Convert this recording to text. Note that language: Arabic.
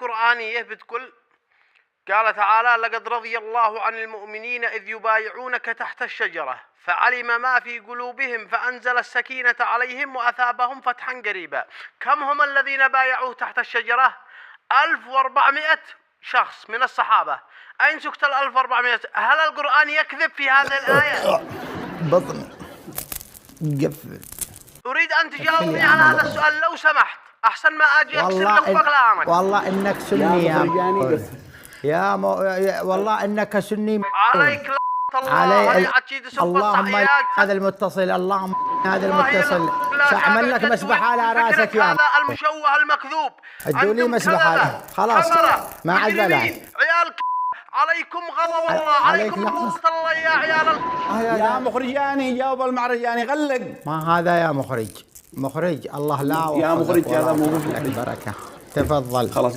قرآنية بتقول قال تعالى لقد رضي الله عن المؤمنين إذ يبايعونك تحت الشجرة فعلم ما في قلوبهم فأنزل السكينة عليهم وأثابهم فتحا قريبا. كم هم الذين بايعوه تحت الشجرة؟ 1400 شخص من الصحابة. أين سكت 1400؟ هل القرآن يكذب في هذه الآية؟ بطن قفل. أريد أن تجاوبني على هذا السؤال لو سمحت، أحسن ما أجي أكسر لك فقلانك. والله إنك سني يا والله إنك سني. عليك الله. اللهم هذا المتصل، اللهم هذا المتصل سأعمل لك مسبحة على راسك يا هذا المشوه المكذوب. ادوني مسبحة خلاص ما عاد بلا. عيال عليكم غضب الله، عليكم لعنة الله يا عيال. يا مخرجاني جاوب المعرجاني غلق. ما هذا يا مخرج الله لا يا مخرج هذا مو بركة. تفضل. خلاص.